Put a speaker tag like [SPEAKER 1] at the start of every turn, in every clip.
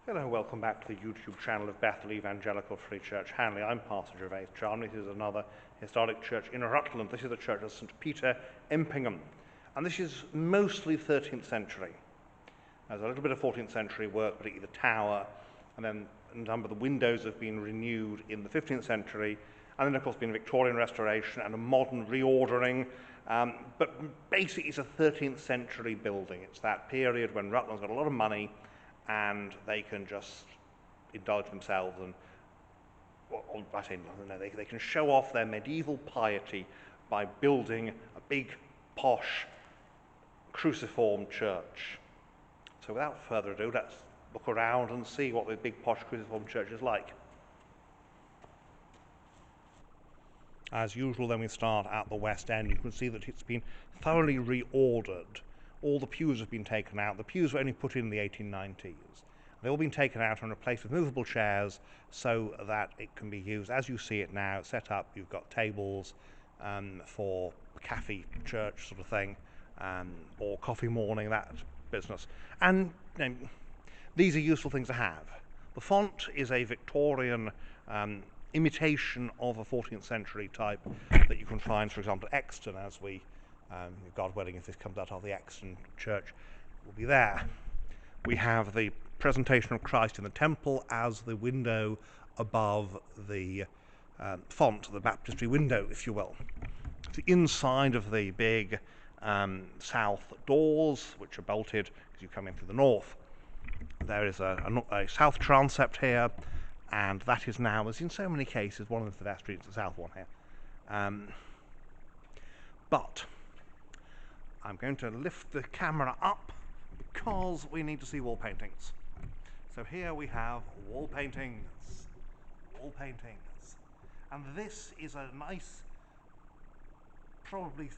[SPEAKER 1] Hello, welcome back to the YouTube channel of Bethel Evangelical Free Church Hanley. I'm Pastor Gervais Charnley. This is another historic church in Rutland. This is the church of St. Peter, Empingham. And this is mostly 13th century. There's a little bit of 14th century work, particularly the tower, and then a number of the windows have been renewed in the 15th century, and then of course been a Victorian restoration and a modern reordering. But basically it's a 13th century building. It's that period when Rutland's got a lot of money and they can just indulge themselves and, well, I say no, they can show off their medieval piety by building a big, posh, cruciform church. So without further ado, let's look around and see what the big, posh, cruciform church is like. As usual, then we start at the west end. You can see that it's been thoroughly reordered. All the pews have been taken out. The pews were only put in the 1890s. They've all been taken out and replaced with movable chairs so that it can be used as you see it now, set up. You've got tables for cafe church sort of thing, or coffee morning, that business. And these are useful things to have. The font is a Victorian imitation of a 14th century type that you can find, for example, at Exton, as we God willing, if this comes out of the Exton Church, will be there. We have the presentation of Christ in the temple as the window above the font, the baptistry window, if you will. The inside of the big south doors, which are bolted as you come in through the north. There is a south transept here, and that is now, as in so many cases, one of the vestries, the south one here. But I'm going to lift the camera up because we need to see wall paintings. So here we have wall paintings. And this is a nice, probably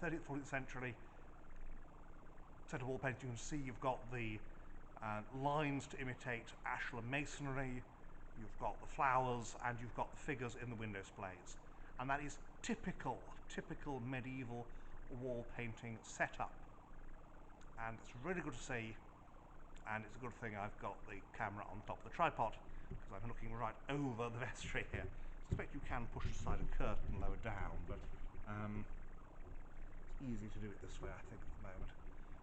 [SPEAKER 1] 13th, 14th century set of wall paintings. You can see you've got the lines to imitate ashlar masonry, you've got the flowers, and you've got the figures in the window displays. And that is typical medieval wall painting setup, and it's really good to see, and it's a good thing I've got the camera on top of the tripod because I'm looking right over the vestry here. I suspect you can push aside a curtain lower down, but it's easy to do it this way, I think, at the moment.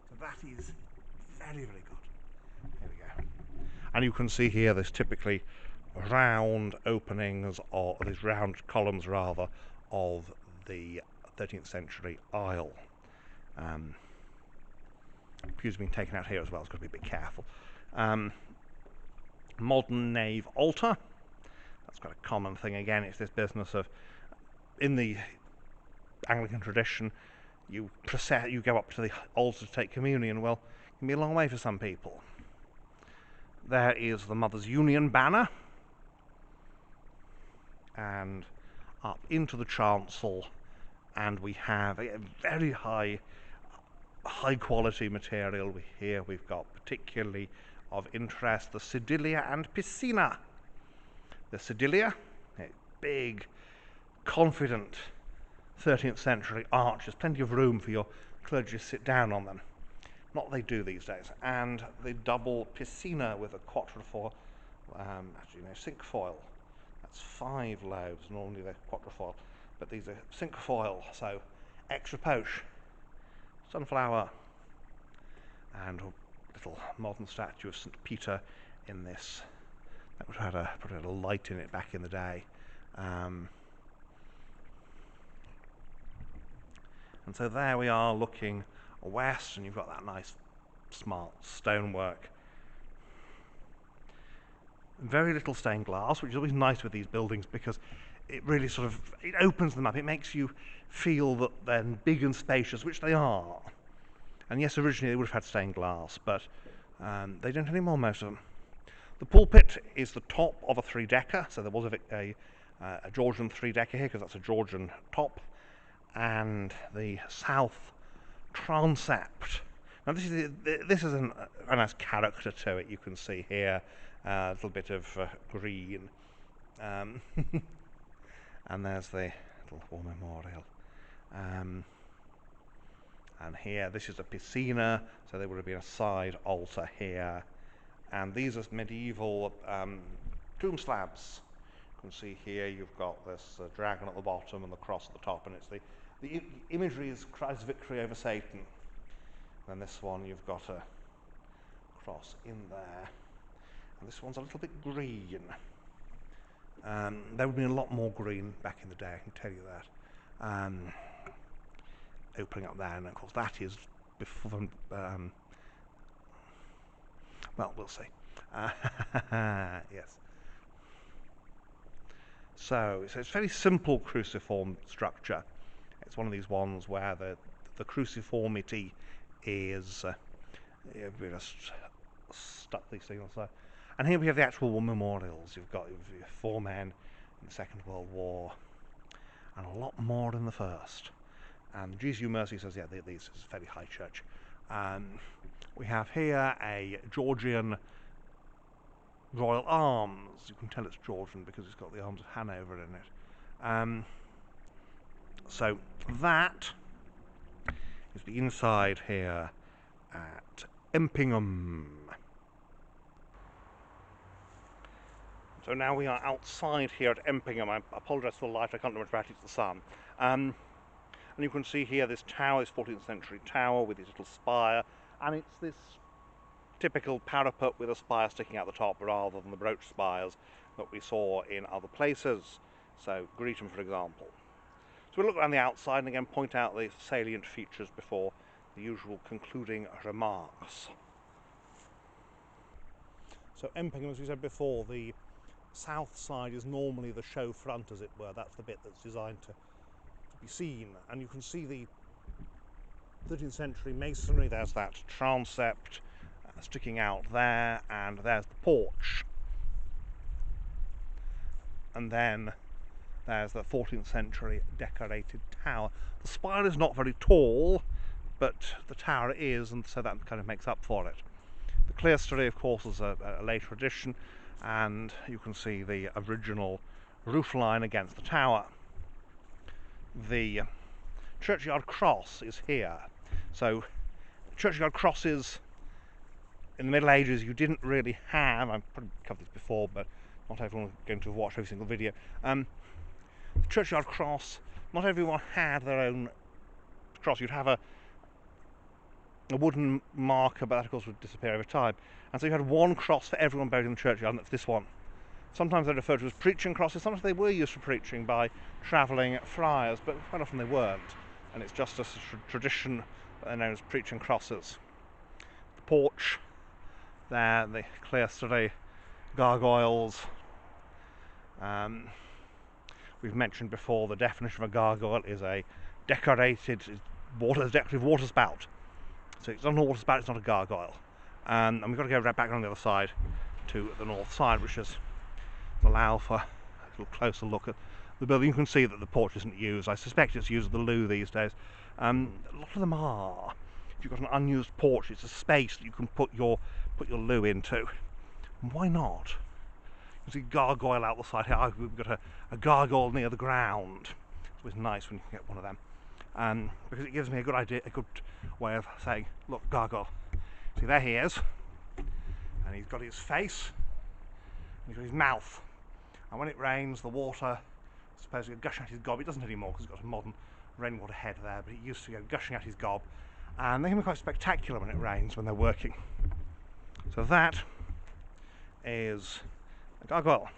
[SPEAKER 1] So that is very good. Here we go. And you can see here there's typically round openings, or these round columns rather, of the 13th century aisle. Pews have been taken out here as well, it's got to be a bit careful. Modern nave altar, that's quite a common thing again. It's this business of, in the Anglican tradition, you go up to the altar to take communion. Well, it can be a long way for some people. There is the Mother's Union banner, and up into the chancel, and we have a very high quality material. Here we've got, particularly of interest, the sedilia and piscina. The sedilia, a big, confident 13th century arch. There's plenty of room for your clergy to sit down on them. Not that they do these days. And the double piscina with a quatrefoil, cinquefoil. That's 5 lobes. Normally they're quatrefoil, but these are cinquefoil, so extra poche. Sunflower, and a little modern statue of St. Peter in this. That would have probably had a light in it back in the day. And so there we are looking west, and you've got that nice smart stonework. Very little stained glass, which is always nice with these buildings because it really it opens them up. It makes you feel that they're big and spacious, which they are. And yes, originally they would have had stained glass, but they don't anymore, most of them. The pulpit is the top of a 3-decker, so there was a Georgian 3-decker here because that's a Georgian top. And the south transept. Now this is a nice character to it. You can see here a little bit of green. And there's the little war memorial. And here, this is a piscina, so there would have been a side altar here, and these are medieval tomb slabs. You can see here you've got this dragon at the bottom and the cross at the top, and it's the imagery is Christ's victory over Satan. And this one you've got a cross in there, and this one's a little bit green. There would have been a lot more green back in the day, I can tell you that. Opening up there, and of course that is before, well, we'll see. Yes. So it's a very simple cruciform structure. It's one of these ones where the cruciformity is we just stuck these things on the side. And here we have the actual memorials. You've got 4 men in the Second World War, and a lot more in the First. And Jesu Mercy says, yeah, this is a fairly high church. We have here a Georgian Royal Arms. You can tell it's Georgian because it's got the arms of Hanover in it. So that is the inside here at Empingham. So now we are outside here at Empingham. I apologise for the light, I can't do much about it, it's the sun. And you can see here this tower, this 14th century tower with its little spire, and it's this typical parapet with a spire sticking out the top rather than the brooch spires that we saw in other places. So Greetham, for example. So we'll look around the outside and again point out the salient features before the usual concluding remarks. So Empingham, as we said before, the south side is normally the show front, as it were. That's the bit that's designed to be seen, and you can see the 13th century masonry. There's that transept sticking out there, and there's the porch, and then there's the 14th century decorated tower. The spire is not very tall, but the tower is, and so that kind of makes up for it. The clerestory, of course, is a later addition, and you can see the original roof line against the tower. The churchyard cross is here. So churchyard crosses in the Middle Ages you didn't really have. I've probably covered this before, but not everyone is going to have watched every single video. The churchyard cross, not everyone had their own cross. You'd have a wooden marker, but that of course would disappear over time. And so you had one cross for everyone buried in the churchyard, and that's this one. Sometimes they're referred to as preaching crosses. Sometimes they were used for preaching by travelling friars, but quite often they weren't. And it's just a tradition that they're known as preaching crosses. The porch there, the clerestory, gargoyles. We've mentioned before the definition of a gargoyle is a decorative water spout. So it's not a water spout, it's not a gargoyle. And we've got to go right back on the other side to the north side, which is allow for a little closer look at the building. You can see that the porch isn't used. I suspect it's used as the loo these days. A lot of them are. If you've got an unused porch, it's a space that you can put your loo into. And why not? You see gargoyle out the side here. We've got a gargoyle near the ground. It's always nice when you can get one of them, because it gives me a good idea, a good way of saying, look, gargoyle. See, there he is, and he's got his face, and he's got his mouth, and when it rains, the water supposedly gushing out his gob. It doesn't anymore because it's got a modern rainwater head there, but it used to go gushing out his gob, and they can be quite spectacular when it rains when they're working. So that is a gargoyle.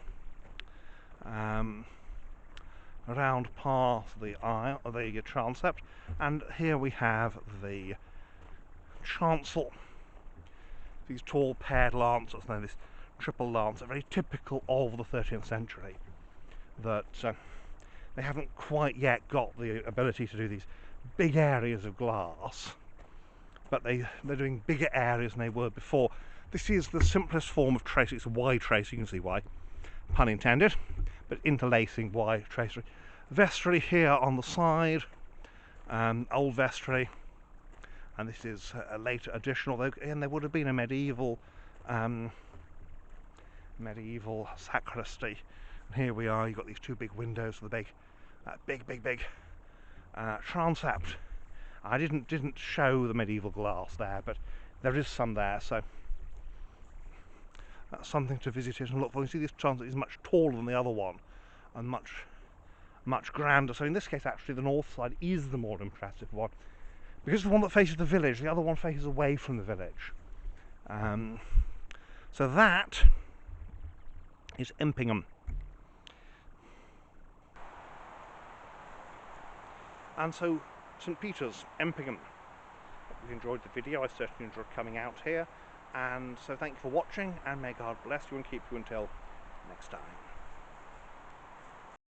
[SPEAKER 1] Around past the aisle, the transept, and here we have the chancel. These tall paired lancers, and this triple lance, are very typical of the 13th century. That they haven't quite yet got the ability to do these big areas of glass, but they're doing bigger areas than they were before. This is the simplest form of tracery. It's a Y trace, you can see why, pun intended, but interlacing Y tracery. Vestry here on the side, old vestry, and this is a later addition, although again there would have been a medieval sacristy. And here we are, you've got these two big windows for the big transept. I didn't show the medieval glass there, but there is some there. So that's something to visit it and look for. You see this transept is much taller than the other one and much grander. So in this case actually the north side is the more impressive one, because the one that faces the village, the other one faces away from the village. So that is Empingham. And so St Peter's, Empingham. Hope you enjoyed the video. I certainly enjoyed coming out here, and so thank you for watching, and may God bless you and keep you until next time.